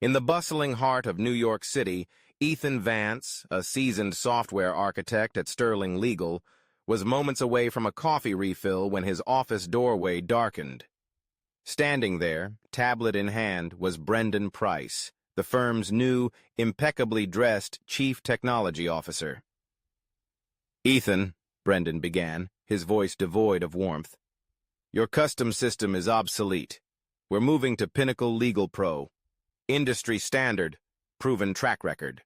In the bustling heart of New York City, Ethan Vance, a seasoned software architect at Sterling Legal, was moments away from a coffee refill when his office doorway darkened. Standing there, tablet in hand, was Brendan Price, the firm's new, impeccably dressed chief technology officer. "Ethan," Brendan began, his voice devoid of warmth, "your custom system is obsolete. We're moving to Pinnacle Legal Pro. Industry standard, proven track record.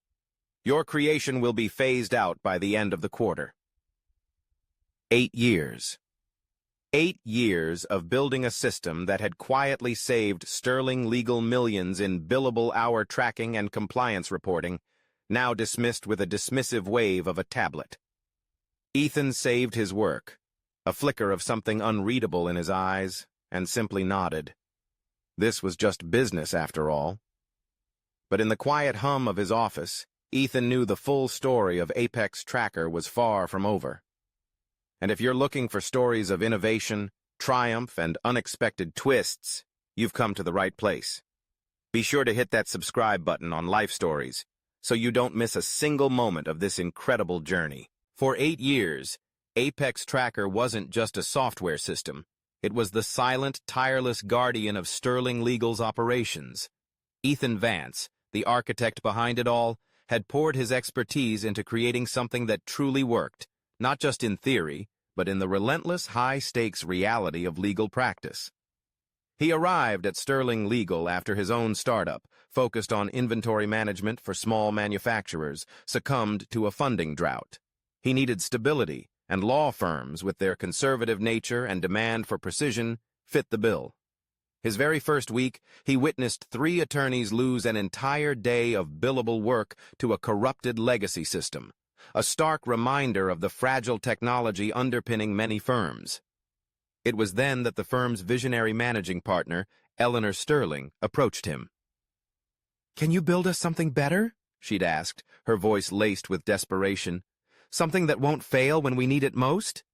Your creation will be phased out by the end of the quarter." 8 years. 8 years of building a system that had quietly saved Sterling Legal millions in billable hour tracking and compliance reporting, now dismissed with a dismissive wave of a tablet. Ethan saved his work, a flicker of something unreadable in his eyes, and simply nodded. This was just business after all. But in the quiet hum of his office, Ethan knew the full story of Apex Tracker was far from over. And if you're looking for stories of innovation, triumph, and unexpected twists, you've come to the right place. Be sure to hit that subscribe button on Life Stories so you don't miss a single moment of this incredible journey. For 8 years, Apex Tracker wasn't just a software system. It was the silent, tireless guardian of Sterling Legal's operations. Ethan Vance, the architect behind it all, had poured his expertise into creating something that truly worked, not just in theory, but in the relentless high-stakes reality of legal practice. He arrived at Sterling Legal after his own startup, focused on inventory management for small manufacturers, succumbed to a funding drought. He needed stability, and law firms, with their conservative nature and demand for precision, fit the bill. His very first week, he witnessed 3 attorneys lose an entire day of billable work to a corrupted legacy system, a stark reminder of the fragile technology underpinning many firms. It was then that the firm's visionary managing partner, Eleanor Sterling, approached him. "Can you build us something better?" she'd asked, her voice laced with desperation. "Something that won't fail when we need it most?"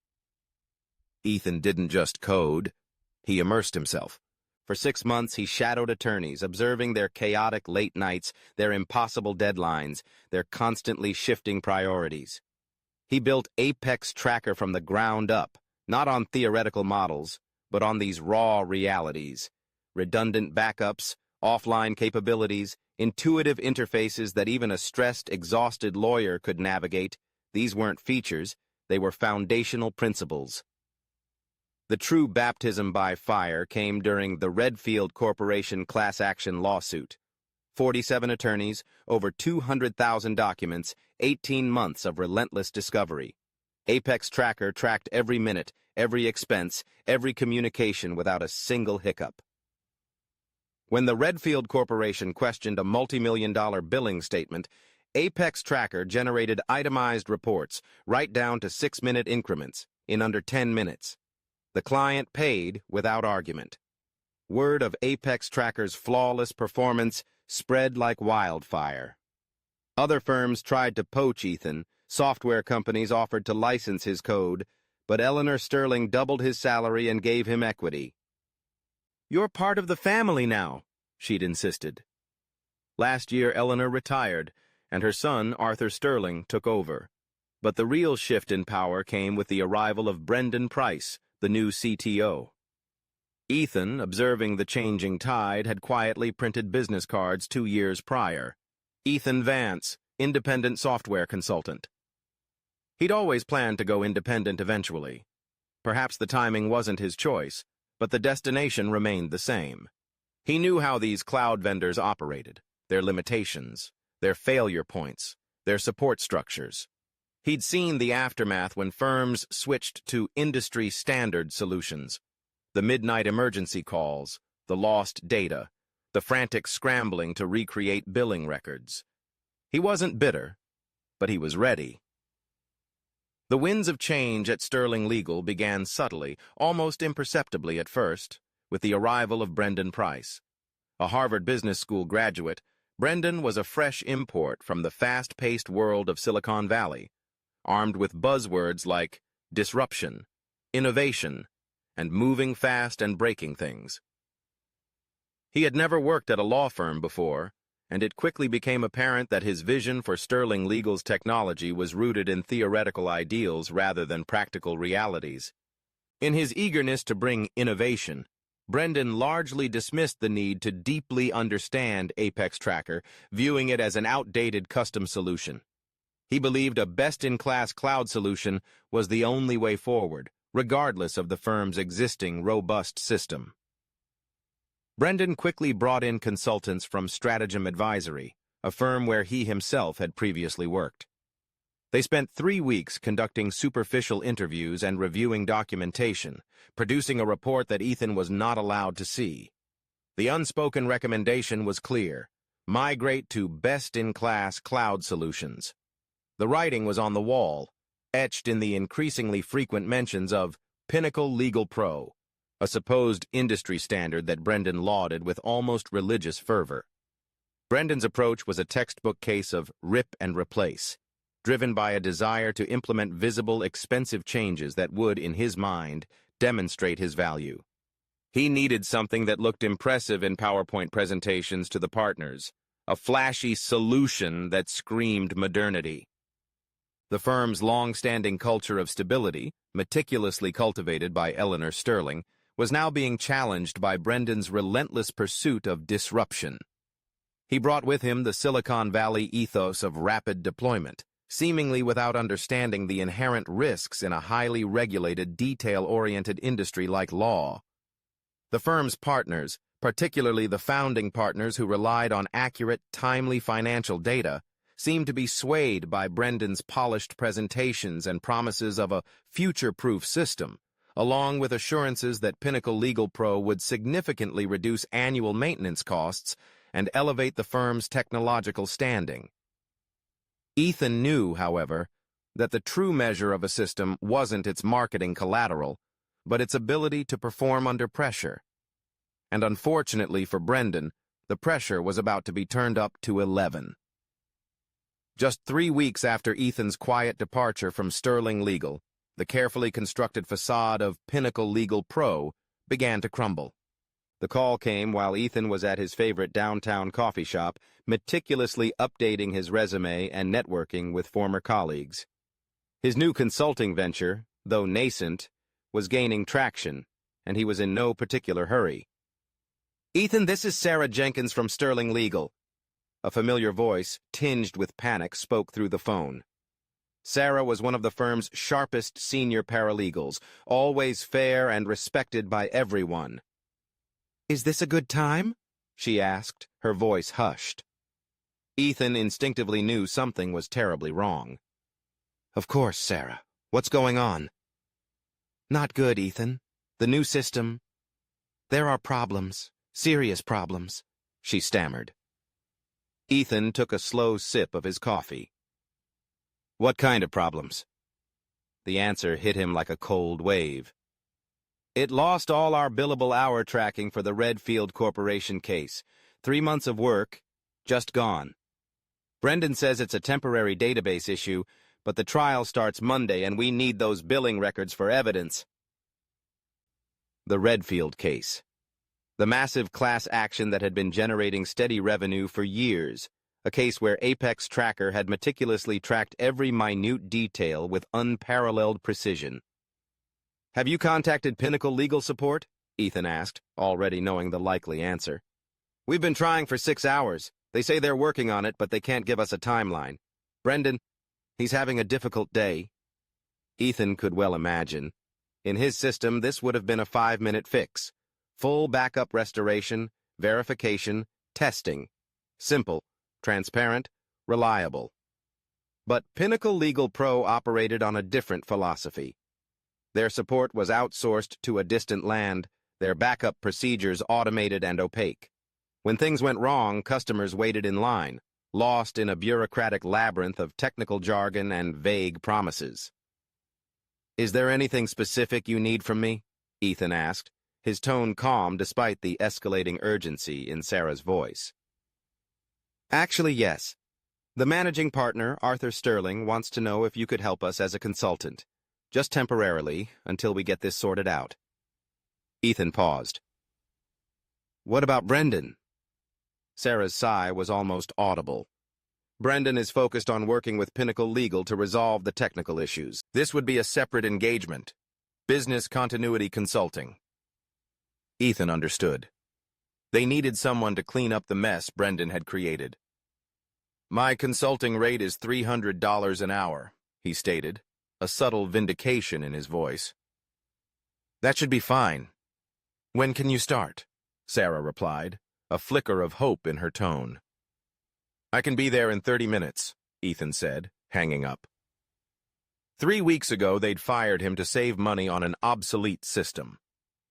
Ethan didn't just code. He immersed himself. For 6 months, he shadowed attorneys, observing their chaotic late nights, their impossible deadlines, their constantly shifting priorities. He built Apex Tracker from the ground up, not on theoretical models, but on these raw realities. Redundant backups, offline capabilities, intuitive interfaces that even a stressed, exhausted lawyer could navigate. These weren't features, they were foundational principles. The true baptism by fire came during the Redfield Corporation class action lawsuit. 47 attorneys, over 200,000 documents, 18 months of relentless discovery. Apex Tracker tracked every minute, every expense, every communication without a single hiccup. When the Redfield Corporation questioned a multi-million-dollar billing statement, Apex Tracker generated itemized reports, right down to 6-minute increments, in under 10 minutes. The client paid without argument. Word of Apex Tracker's flawless performance spread like wildfire. Other firms tried to poach Ethan, software companies offered to license his code, but Eleanor Sterling doubled his salary and gave him equity. "You're part of the family now," she'd insisted. Last year, Eleanor retired, and her son, Arthur Sterling, took over. But the real shift in power came with the arrival of Brendan Price, the new CTO. Ethan, observing the changing tide, had quietly printed business cards 2 years prior. Ethan Vance, independent software consultant. He'd always planned to go independent eventually. Perhaps the timing wasn't his choice, but the destination remained the same. He knew how these cloud vendors operated, their limitations, their failure points, their support structures. He'd seen the aftermath when firms switched to industry-standard solutions. The midnight emergency calls, the lost data, the frantic scrambling to recreate billing records. He wasn't bitter, but he was ready. The winds of change at Sterling Legal began subtly, almost imperceptibly at first, with the arrival of Brendan Price. A Harvard Business School graduate, Brendan was a fresh import from the fast-paced world of Silicon Valley, armed with buzzwords like disruption, innovation, and moving fast and breaking things. He had never worked at a law firm before, and it quickly became apparent that his vision for Sterling Legal's technology was rooted in theoretical ideals rather than practical realities. In his eagerness to bring innovation, Brendan largely dismissed the need to deeply understand Apex Tracker, viewing it as an outdated custom solution. He believed a best-in-class cloud solution was the only way forward, regardless of the firm's existing robust system. Brendan quickly brought in consultants from Stratagem Advisory, a firm where he himself had previously worked. They spent 3 weeks conducting superficial interviews and reviewing documentation, producing a report that Ethan was not allowed to see. The unspoken recommendation was clear: migrate to best-in-class cloud solutions. The writing was on the wall, etched in the increasingly frequent mentions of Pinnacle Legal Pro, a supposed industry standard that Brendan lauded with almost religious fervor. Brendan's approach was a textbook case of rip and replace, driven by a desire to implement visible, expensive changes that would, in his mind, demonstrate his value. He needed something that looked impressive in PowerPoint presentations to the partners, a flashy solution that screamed modernity. The firm's long-standing culture of stability, meticulously cultivated by Eleanor Sterling, was now being challenged by Brendan's relentless pursuit of disruption. He brought with him the Silicon Valley ethos of rapid deployment, seemingly without understanding the inherent risks in a highly regulated, detail-oriented industry like law. The firm's partners, particularly the founding partners who relied on accurate, timely financial data, seemed to be swayed by Brendan's polished presentations and promises of a future-proof system, along with assurances that Pinnacle Legal Pro would significantly reduce annual maintenance costs and elevate the firm's technological standing. Ethan knew, however, that the true measure of a system wasn't its marketing collateral, but its ability to perform under pressure. And unfortunately for Brendan, the pressure was about to be turned up to 11. Just 3 weeks after Ethan's quiet departure from Sterling Legal, the carefully constructed facade of Pinnacle Legal Pro began to crumble. The call came while Ethan was at his favorite downtown coffee shop, meticulously updating his resume and networking with former colleagues. His new consulting venture, though nascent, was gaining traction, and he was in no particular hurry. "Ethan, this is Sarah Jenkins from Sterling Legal." A familiar voice, tinged with panic, spoke through the phone. Sarah was one of the firm's sharpest senior paralegals, always fair and respected by everyone. "Is this a good time?" she asked, her voice hushed. Ethan instinctively knew something was terribly wrong. "Of course, Sarah. What's going on?" "Not good, Ethan. The new system. There are problems, serious problems," she stammered. Ethan took a slow sip of his coffee. "What kind of problems?" The answer hit him like a cold wave. "It lost all our billable hour tracking for the Redfield Corporation case. 3 months of work, just gone. Brendan says it's a temporary database issue, but the trial starts Monday and we need those billing records for evidence." The Redfield case. The massive class action that had been generating steady revenue for years. A case where Apex Tracker had meticulously tracked every minute detail with unparalleled precision. "Have you contacted Pinnacle Legal Support?" Ethan asked, already knowing the likely answer. "We've been trying for 6 hours. They say they're working on it, but they can't give us a timeline. Brendan, he's having a difficult day." Ethan could well imagine. In his system, this would have been a 5-minute fix. Full backup restoration, verification, testing. Simple, transparent, reliable. But Pinnacle Legal Pro operated on a different philosophy. Their support was outsourced to a distant land, their backup procedures automated and opaque. When things went wrong, customers waited in line, lost in a bureaucratic labyrinth of technical jargon and vague promises. "Is there anything specific you need from me?" Ethan asked, his tone calm despite the escalating urgency in Sarah's voice. "Actually, yes. The managing partner, Arthur Sterling, wants to know if you could help us as a consultant. Just temporarily, until we get this sorted out." Ethan paused. "What about Brendan?" Sarah's sigh was almost audible. Brendan is focused on working with Pinnacle Legal to resolve the technical issues. This would be a separate engagement. Business continuity consulting. Ethan understood. They needed someone to clean up the mess Brendan had created. My consulting rate is $300 an hour, he stated, a subtle vindication in his voice. That should be fine. When can you start? Sarah replied, a flicker of hope in her tone. I can be there in 30 minutes, Ethan said, hanging up. 3 weeks ago, they'd fired him to save money on an obsolete system.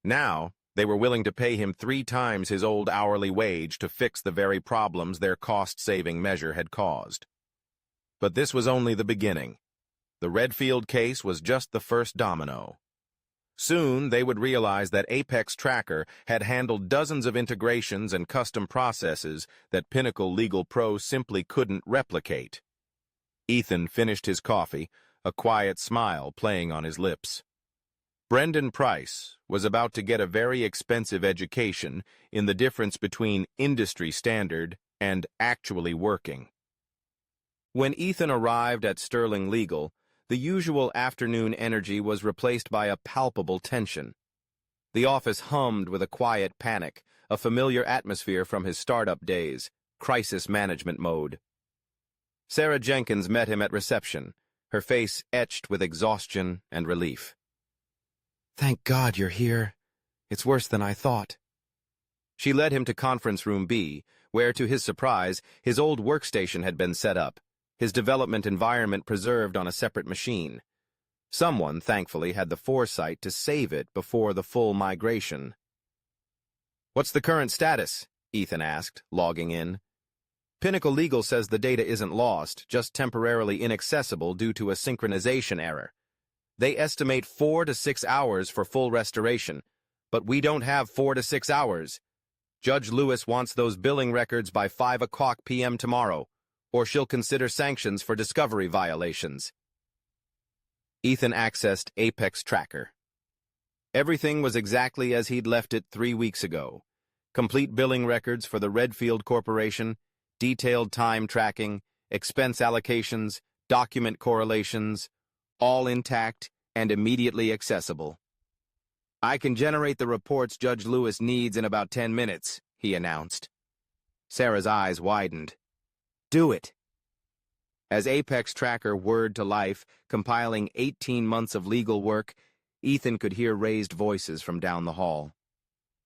Now, they were willing to pay him 3 times his old hourly wage to fix the very problems their cost-saving measure had caused. But this was only the beginning. The Redfield case was just the first domino. Soon, they would realize that Apex Tracker had handled dozens of integrations and custom processes that Pinnacle Legal Pro simply couldn't replicate. Ethan finished his coffee, a quiet smile playing on his lips. Brendan Price was about to get a very expensive education in the difference between industry standard and actually working. When Ethan arrived at Sterling Legal, the usual afternoon energy was replaced by a palpable tension. The office hummed with a quiet panic, a familiar atmosphere from his startup days, crisis management mode. Sarah Jenkins met him at reception, her face etched with exhaustion and relief. Thank God you're here. It's worse than I thought. She led him to conference room B, where, to his surprise, his old workstation had been set up, his development environment preserved on a separate machine. Someone, thankfully, had the foresight to save it before the full migration. What's the current status? Ethan asked, logging in. Pinnacle Legal says the data isn't lost, just temporarily inaccessible due to a synchronization error. They estimate 4 to 6 hours for full restoration, but we don't have 4 to 6 hours. Judge Lewis wants those billing records by 5 o'clock p.m. tomorrow, or she'll consider sanctions for discovery violations. Ethan accessed Apex Tracker. Everything was exactly as he'd left it 3 weeks ago. Complete billing records for the Redfield Corporation, detailed time tracking, expense allocations, document correlations, all intact and immediately accessible. I can generate the reports Judge Lewis needs in about 10 minutes, he announced. Sarah's eyes widened. Do it. As Apex Tracker whirred to life, compiling 18 months of legal work, Ethan could hear raised voices from down the hall.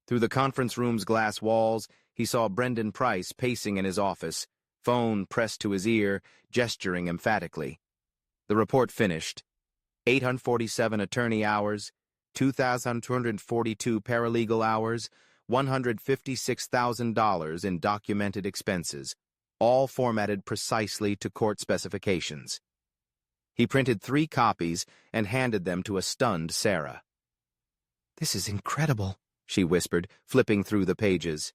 Through the conference room's glass walls, he saw Brendan Price pacing in his office, phone pressed to his ear, gesturing emphatically. The report finished. 847 attorney hours, 2,242 paralegal hours, $156,000 in documented expenses, all formatted precisely to court specifications. He printed 3 copies and handed them to a stunned Sarah. This is incredible, she whispered, flipping through the pages.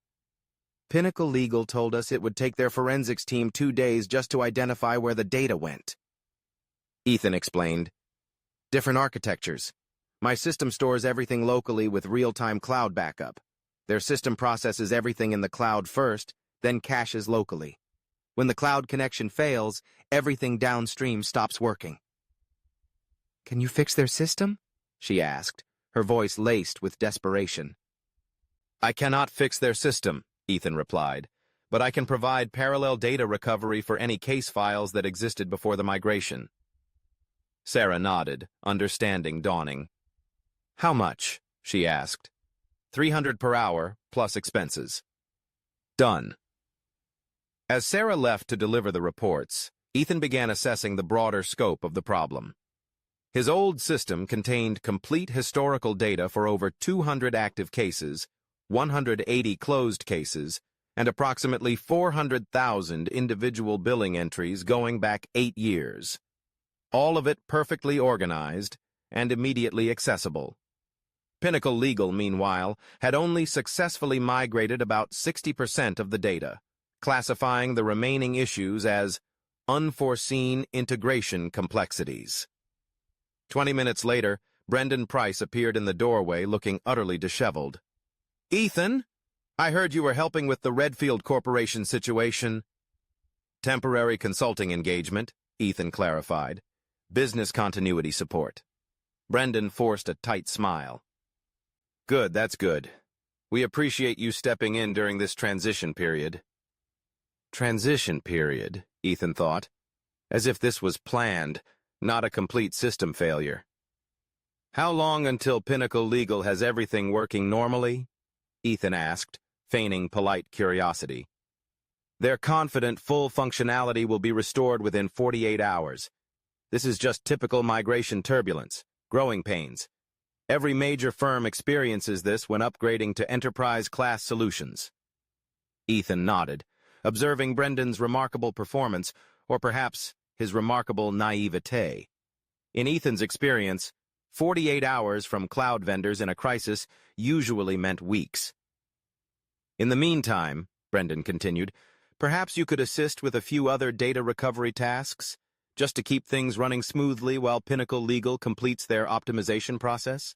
Pinnacle Legal told us it would take their forensics team 2 days just to identify where the data went. Ethan explained. Different architectures. My system stores everything locally with real-time cloud backup. Their system processes everything in the cloud first, then caches locally. When the cloud connection fails, everything downstream stops working. Can you fix their system? She asked, her voice laced with desperation. I cannot fix their system, Ethan replied, but I can provide parallel data recovery for any case files that existed before the migration. Sarah nodded, understanding dawning. How much? She asked. $300 per hour, plus expenses. Done. As Sarah left to deliver the reports, Ethan began assessing the broader scope of the problem. His old system contained complete historical data for over 200 active cases, 180 closed cases, and approximately 400,000 individual billing entries going back 8 years. All of it perfectly organized and immediately accessible. Pinnacle Legal, meanwhile, had only successfully migrated about 60% of the data, classifying the remaining issues as unforeseen integration complexities. 20 minutes later, Brendan Price appeared in the doorway looking utterly disheveled. Ethan, I heard you were helping with the Redfield Corporation situation. Temporary consulting engagement, Ethan clarified. Business continuity support. Brendan forced a tight smile. Good, that's good. We appreciate you stepping in during this transition period. Transition period, Ethan thought, as if this was planned, not a complete system failure. How long until Pinnacle Legal has everything working normally? Ethan asked, feigning polite curiosity. They're confident full functionality will be restored within 48 hours. This is just typical migration turbulence, growing pains. Every major firm experiences this when upgrading to enterprise-class solutions. Ethan nodded, observing Brendan's remarkable performance, or perhaps his remarkable naivete. In Ethan's experience, 48 hours from cloud vendors in a crisis usually meant weeks. In the meantime, Brendan continued, perhaps you could assist with a few other data recovery tasks, just to keep things running smoothly while Pinnacle Legal completes their optimization process?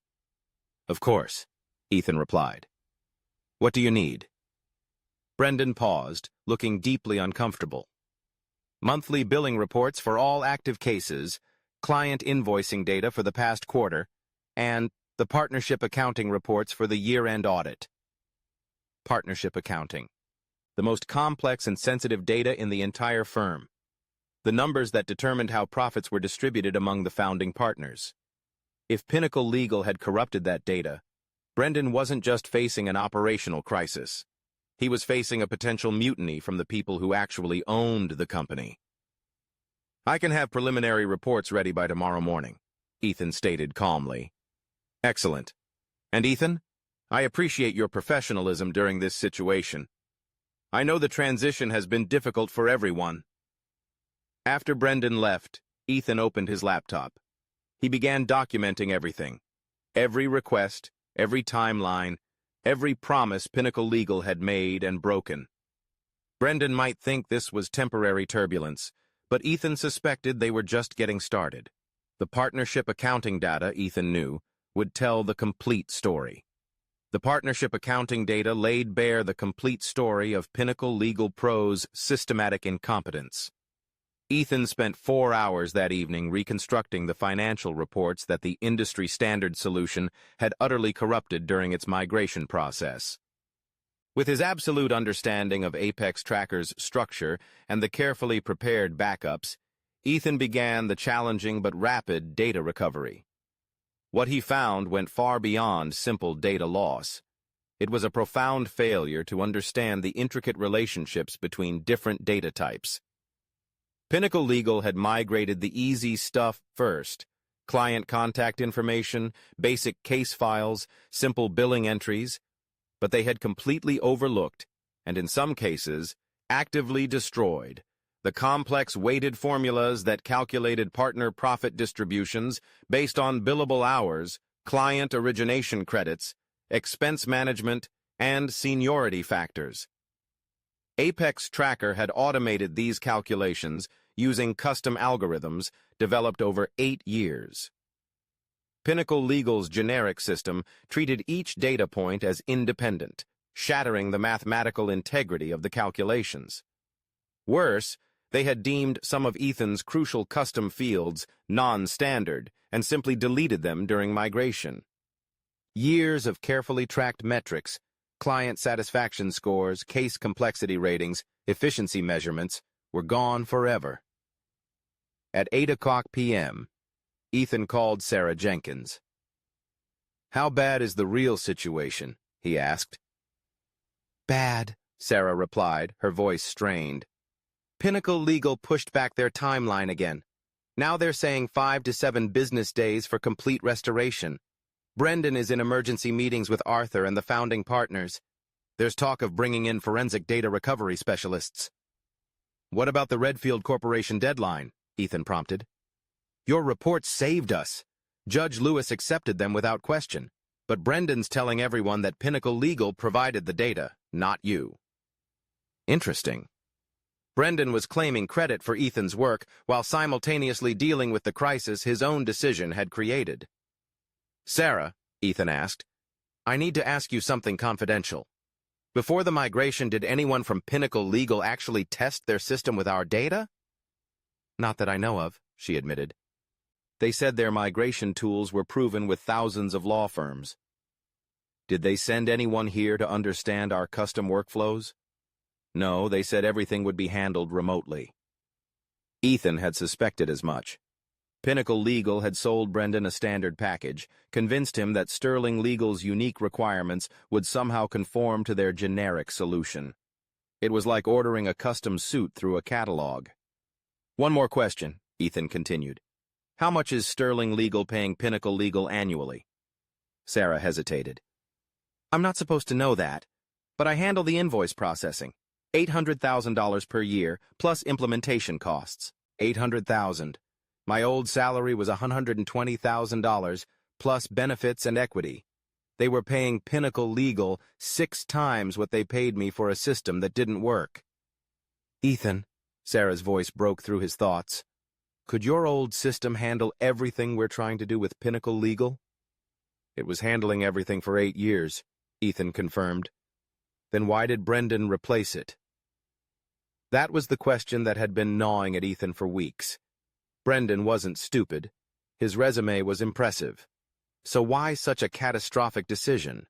Of course, Ethan replied. What do you need? Brendan paused, looking deeply uncomfortable. Monthly billing reports for all active cases, client invoicing data for the past quarter, and the partnership accounting reports for the year-end audit. Partnership accounting. The most complex and sensitive data in the entire firm. The numbers that determined how profits were distributed among the founding partners. If Pinnacle Legal had corrupted that data, Brendan wasn't just facing an operational crisis. He was facing a potential mutiny from the people who actually owned the company. I can have preliminary reports ready by tomorrow morning, Ethan stated calmly. Excellent. And Ethan, I appreciate your professionalism during this situation. I know the transition has been difficult for everyone. After Brendan left, Ethan opened his laptop. He began documenting everything. Every request, every timeline, every promise Pinnacle Legal had made and broken. Brendan might think this was temporary turbulence, but Ethan suspected they were just getting started. The partnership accounting data, Ethan knew, would tell the complete story. The partnership accounting data laid bare the complete story of Pinnacle Legal Pro's systematic incompetence. Ethan spent 4 hours that evening reconstructing the financial reports that the industry standard solution had utterly corrupted during its migration process. With his absolute understanding of Apex Tracker's structure and the carefully prepared backups, Ethan began the challenging but rapid data recovery. What he found went far beyond simple data loss. It was a profound failure to understand the intricate relationships between different data types. Pinnacle Legal had migrated the easy stuff first: client contact information, basic case files, simple billing entries, but they had completely overlooked, and in some cases, actively destroyed, the complex weighted formulas that calculated partner profit distributions based on billable hours, client origination credits, expense management, and seniority factors. Apex Tracker had automated these calculations using custom algorithms developed over 8 years. Pinnacle Legal's generic system treated each data point as independent, shattering the mathematical integrity of the calculations. Worse, they had deemed some of Ethan's crucial custom fields non-standard and simply deleted them during migration. Years of carefully tracked metrics, client satisfaction scores, case complexity ratings, efficiency measurements, were gone forever. At 8:00 p.m., Ethan called Sarah Jenkins. "How bad is the real situation?" he asked. "Bad," Sarah replied, her voice strained. "Pinnacle Legal pushed back their timeline again. Now they're saying 5 to 7 business days for complete restoration. Brendan is in emergency meetings with Arthur and the founding partners. There's talk of bringing in forensic data recovery specialists." "What about the Redfield Corporation deadline?" Ethan prompted. "Your reports saved us. Judge Lewis accepted them without question, but Brendan's telling everyone that Pinnacle Legal provided the data, not you." Interesting. Brendan was claiming credit for Ethan's work while simultaneously dealing with the crisis his own decision had created. "Sarah," Ethan asked, "I need to ask you something confidential." Before the migration, did anyone from Pinnacle Legal actually test their system with our data? Not that I know of, she admitted. They said their migration tools were proven with thousands of law firms. Did they send anyone here to understand our custom workflows? No, they said everything would be handled remotely. Ethan had suspected as much. Pinnacle Legal had sold Brendan a standard package, convinced him that Sterling Legal's unique requirements would somehow conform to their generic solution. It was like ordering a custom suit through a catalog. One more question, Ethan continued. How much is Sterling Legal paying Pinnacle Legal annually? Sarah hesitated. I'm not supposed to know that, but I handle the invoice processing. $800,000 per year, plus implementation costs. $800,000. My old salary was $120,000, plus benefits and equity. They were paying Pinnacle Legal 6 times what they paid me for a system that didn't work. Ethan, Sarah's voice broke through his thoughts. Could your old system handle everything we're trying to do with Pinnacle Legal? It was handling everything for 8 years, Ethan confirmed. Then why did Brendan replace it? That was the question that had been gnawing at Ethan for weeks. Brendan wasn't stupid. His resume was impressive. So why such a catastrophic decision?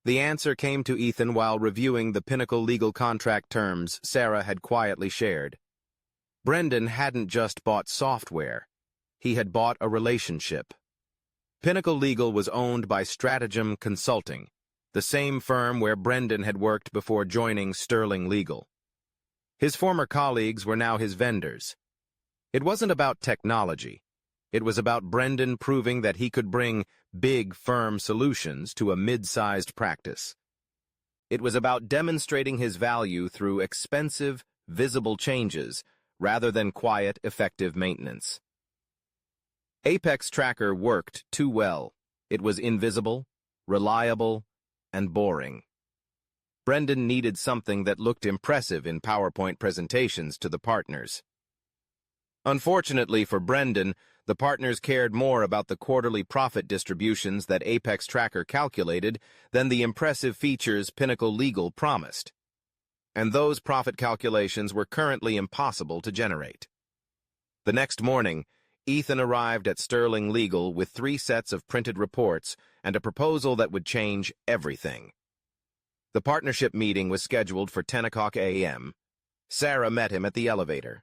The answer came to Ethan while reviewing the Pinnacle Legal contract terms Sarah had quietly shared. Brendan hadn't just bought software. He had bought a relationship. Pinnacle Legal was owned by Stratagem Consulting, the same firm where Brendan had worked before joining Sterling Legal. His former colleagues were now his vendors. It wasn't about technology. It was about Brendan proving that he could bring big firm solutions to a mid-sized practice. It was about demonstrating his value through expensive, visible changes rather than quiet, effective maintenance. Apex Tracker worked too well. It was invisible, reliable, and boring. Brendan needed something that looked impressive in PowerPoint presentations to the partners. Unfortunately for Brendan, the partners cared more about the quarterly profit distributions that Apex Tracker calculated than the impressive features Pinnacle Legal promised. And those profit calculations were currently impossible to generate. The next morning, Ethan arrived at Sterling Legal with 3 sets of printed reports and a proposal that would change everything. The partnership meeting was scheduled for 10 o'clock a.m. Sarah met him at the elevator.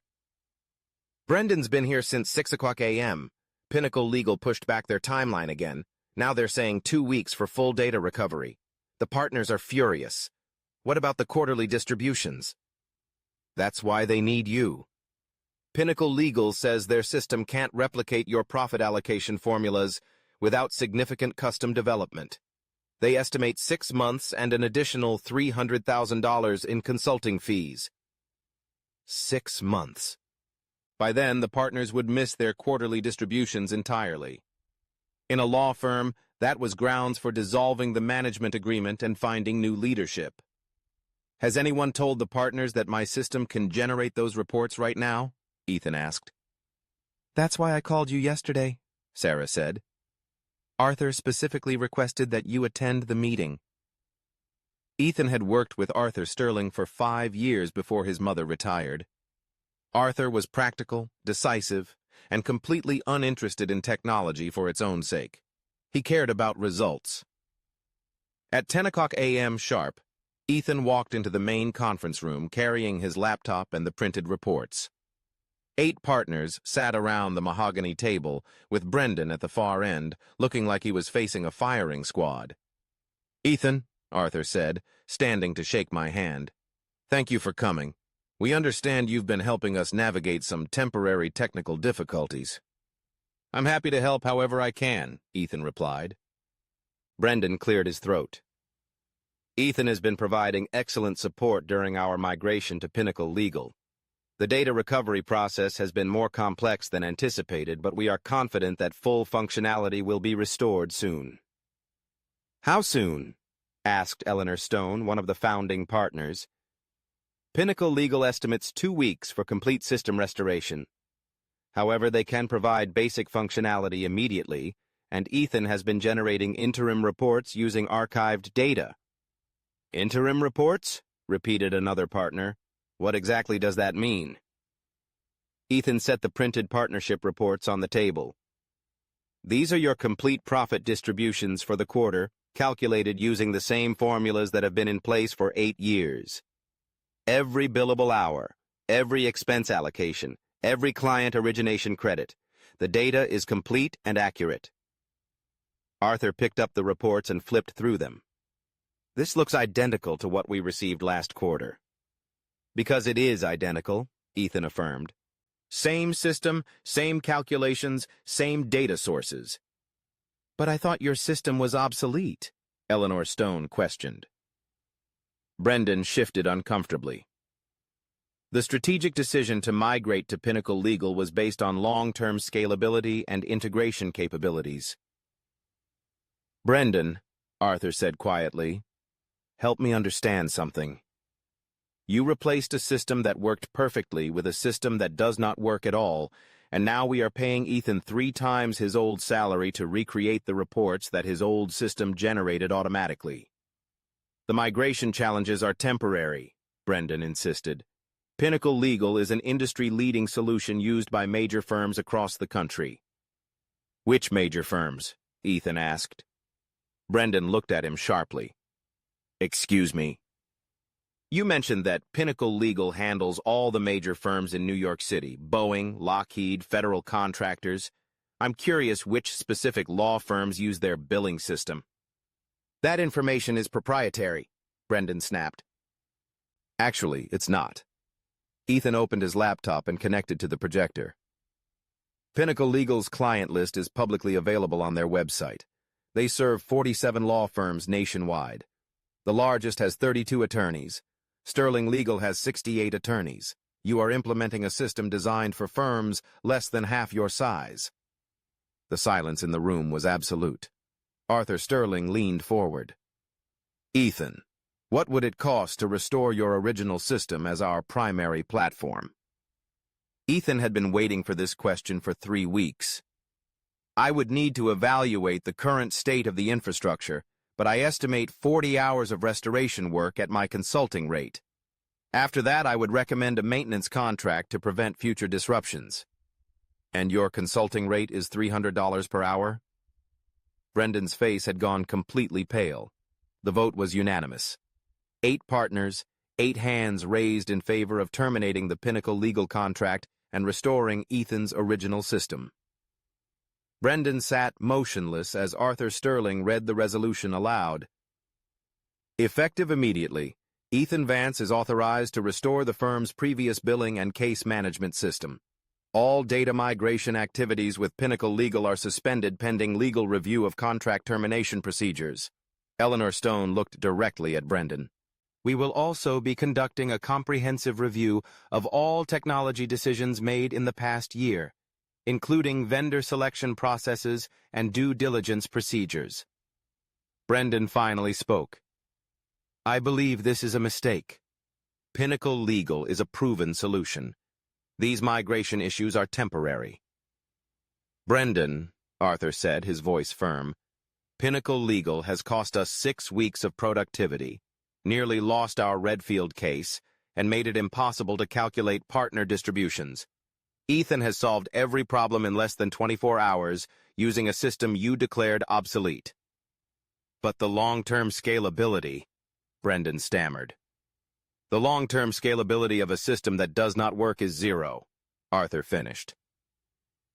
Brendan's been here since 6 o'clock a.m. Pinnacle Legal pushed back their timeline again. Now they're saying 2 weeks for full data recovery. The partners are furious. What about the quarterly distributions? That's why they need you. Pinnacle Legal says their system can't replicate your profit allocation formulas without significant custom development. They estimate 6 months and an additional $300,000 in consulting fees. 6 months. By then, the partners would miss their quarterly distributions entirely. In a law firm, that was grounds for dissolving the management agreement and finding new leadership. Has anyone told the partners that my system can generate those reports right now? Ethan asked. That's why I called you yesterday, Sarah said. Arthur specifically requested that you attend the meeting. Ethan had worked with Arthur Sterling for 5 years before his mother retired. Arthur was practical, decisive, and completely uninterested in technology for its own sake. He cared about results. At 10 o'clock a.m. sharp, Ethan walked into the main conference room carrying his laptop and the printed reports. 8 partners sat around the mahogany table, with Brendan at the far end, looking like he was facing a firing squad. Ethan, Arthur said, standing to shake my hand. Thank you for coming. We understand you've been helping us navigate some temporary technical difficulties. I'm happy to help however I can, Ethan replied. Brendan cleared his throat. Ethan has been providing excellent support during our migration to Pinnacle Legal. The data recovery process has been more complex than anticipated, but we are confident that full functionality will be restored soon. How soon? Asked Eleanor Stone, one of the founding partners. Pinnacle Legal estimates 2 weeks for complete system restoration. However, they can provide basic functionality immediately, and Ethan has been generating interim reports using archived data. Interim reports? Repeated another partner. What exactly does that mean? Ethan set the printed partnership reports on the table. These are your complete profit distributions for the quarter, calculated using the same formulas that have been in place for 8 years. Every billable hour, every expense allocation, every client origination credit. The data is complete and accurate. Arthur picked up the reports and flipped through them. This looks identical to what we received last quarter. Because it is identical, Ethan affirmed. Same system, same calculations, same data sources. But I thought your system was obsolete, Eleanor Stone questioned. Brendan shifted uncomfortably. The strategic decision to migrate to Pinnacle Legal was based on long-term scalability and integration capabilities. Brendan, Arthur said quietly, help me understand something. You replaced a system that worked perfectly with a system that does not work at all, and now we are paying Ethan 3 times his old salary to recreate the reports that his old system generated automatically. The migration challenges are temporary, Brendan insisted. Pinnacle Legal is an industry-leading solution used by major firms across the country. Which major firms? Ethan asked. Brendan looked at him sharply. Excuse me. You mentioned that Pinnacle Legal handles all the major firms in New York City, Boeing, Lockheed, federal contractors. I'm curious which specific law firms use their billing system. That information is proprietary, Brendan snapped. Actually, it's not. Ethan opened his laptop and connected to the projector. Pinnacle Legal's client list is publicly available on their website. They serve 47 law firms nationwide. The largest has 32 attorneys. Sterling Legal has 68 attorneys. You are implementing a system designed for firms less than half your size. The silence in the room was absolute. Arthur Sterling leaned forward. Ethan, what would it cost to restore your original system as our primary platform? Ethan had been waiting for this question for 3 weeks. I would need to evaluate the current state of the infrastructure, but I estimate 40 hours of restoration work at my consulting rate. After that, I would recommend a maintenance contract to prevent future disruptions. And your consulting rate is $300 per hour? Brendan's face had gone completely pale. The vote was unanimous. 8 partners, 8 hands raised in favor of terminating the Pinnacle Legal contract and restoring Ethan's original system. Brendan sat motionless as Arthur Sterling read the resolution aloud. Effective immediately, Ethan Vance is authorized to restore the firm's previous billing and case management system. All data migration activities with Pinnacle Legal are suspended pending legal review of contract termination procedures. Eleanor Stone looked directly at Brendan. We will also be conducting a comprehensive review of all technology decisions made in the past year, including vendor selection processes and due diligence procedures. Brendan finally spoke. I believe this is a mistake. Pinnacle Legal is a proven solution. These migration issues are temporary. Brendan, Arthur said, his voice firm, Pinnacle Legal has cost us 6 weeks of productivity, nearly lost our Redfield case, and made it impossible to calculate partner distributions. Ethan has solved every problem in less than 24 hours using a system you declared obsolete. But the long-term scalability, Brendan stammered. The long-term scalability of a system that does not work is 0, Arthur finished.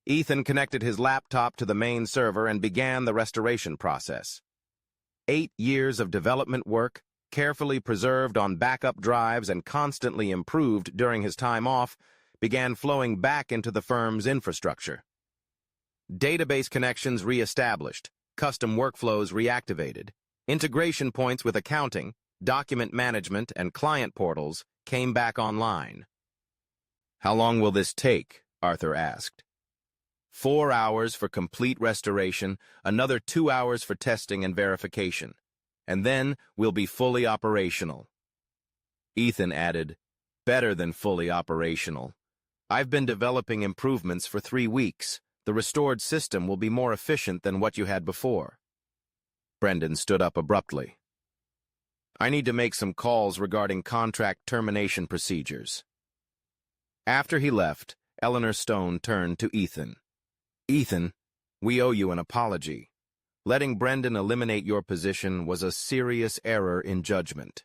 Ethan connected his laptop to the main server and began the restoration process. 8 years of development work, carefully preserved on backup drives and constantly improved during his time off, began flowing back into the firm's infrastructure. Database connections re-established, custom workflows reactivated, integration points with accounting, document management, and client portals came back online. How long will this take? Arthur asked. 4 hours for complete restoration, another 2 hours for testing and verification, and then we'll be fully operational. Ethan added, better than fully operational. I've been developing improvements for 3 weeks. The restored system will be more efficient than what you had before. Brendan stood up abruptly. I need to make some calls regarding contract termination procedures. After he left, Eleanor Stone turned to Ethan. Ethan, we owe you an apology. Letting Brendan eliminate your position was a serious error in judgment.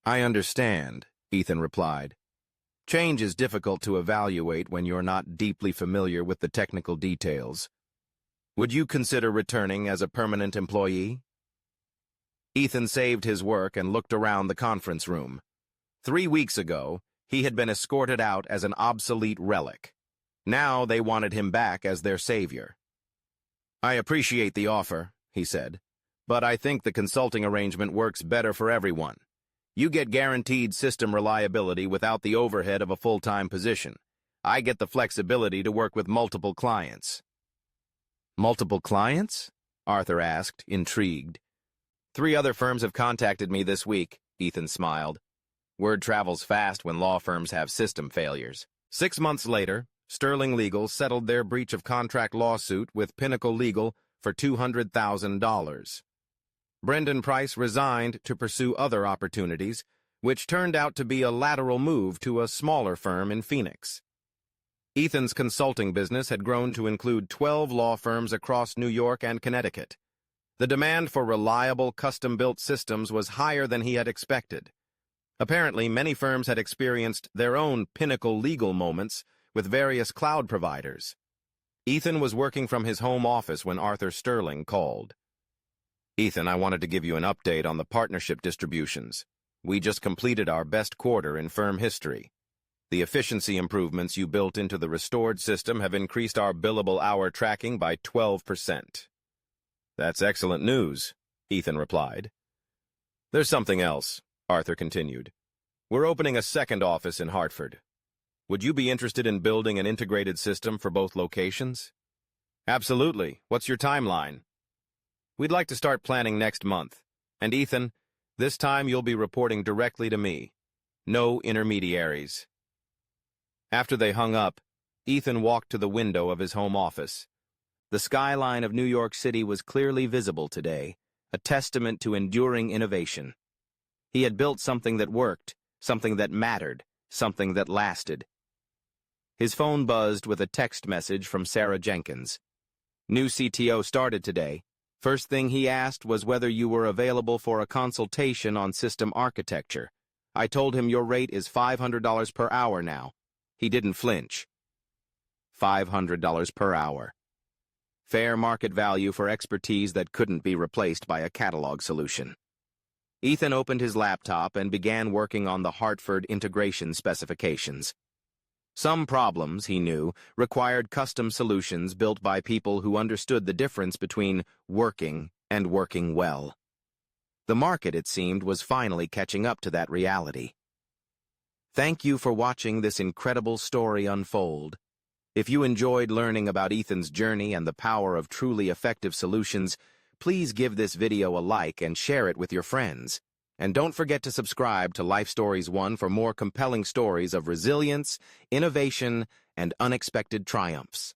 I understand, Ethan replied. Change is difficult to evaluate when you're not deeply familiar with the technical details. Would you consider returning as a permanent employee? Ethan saved his work and looked around the conference room. 3 weeks ago, he had been escorted out as an obsolete relic. Now they wanted him back as their savior. I appreciate the offer, he said, but I think the consulting arrangement works better for everyone. You get guaranteed system reliability without the overhead of a full-time position. I get the flexibility to work with multiple clients. Multiple clients? Arthur asked, intrigued. 3 other firms have contacted me this week, Ethan smiled. Word travels fast when law firms have system failures. 6 months later, Sterling Legal settled their breach of contract lawsuit with Pinnacle Legal for $200,000. Brendan Price resigned to pursue other opportunities, which turned out to be a lateral move to a smaller firm in Phoenix. Ethan's consulting business had grown to include 12 law firms across New York and Connecticut. The demand for reliable, custom-built systems was higher than he had expected. Apparently, many firms had experienced their own Pinnacle Legal moments with various cloud providers. Ethan was working from his home office when Arthur Sterling called. Ethan, I wanted to give you an update on the partnership distributions. We just completed our best quarter in firm history. The efficiency improvements you built into the restored system have increased our billable hour tracking by 12%. That's excellent news, Ethan replied. There's something else, Arthur continued. We're opening a second office in Hartford. Would you be interested in building an integrated system for both locations? Absolutely. What's your timeline? We'd like to start planning next month. And Ethan, this time you'll be reporting directly to me. No intermediaries. After they hung up, Ethan walked to the window of his home office. The skyline of New York City was clearly visible today, a testament to enduring innovation. He had built something that worked, something that mattered, something that lasted. His phone buzzed with a text message from Sarah Jenkins. New CTO started today. First thing he asked was whether you were available for a consultation on system architecture. I told him your rate is $500 per hour now. He didn't flinch. $500 per hour. Fair market value for expertise that couldn't be replaced by a catalog solution. Ethan opened his laptop and began working on the Hartford integration specifications. Some problems, he knew, required custom solutions built by people who understood the difference between working and working well. The market, it seemed, was finally catching up to that reality. Thank you for watching this incredible story unfold. If you enjoyed learning about Ethan's journey and the power of truly effective solutions, please give this video a like and share it with your friends. And don't forget to subscribe to Life Stories 1 for more compelling stories of resilience, innovation, and unexpected triumphs.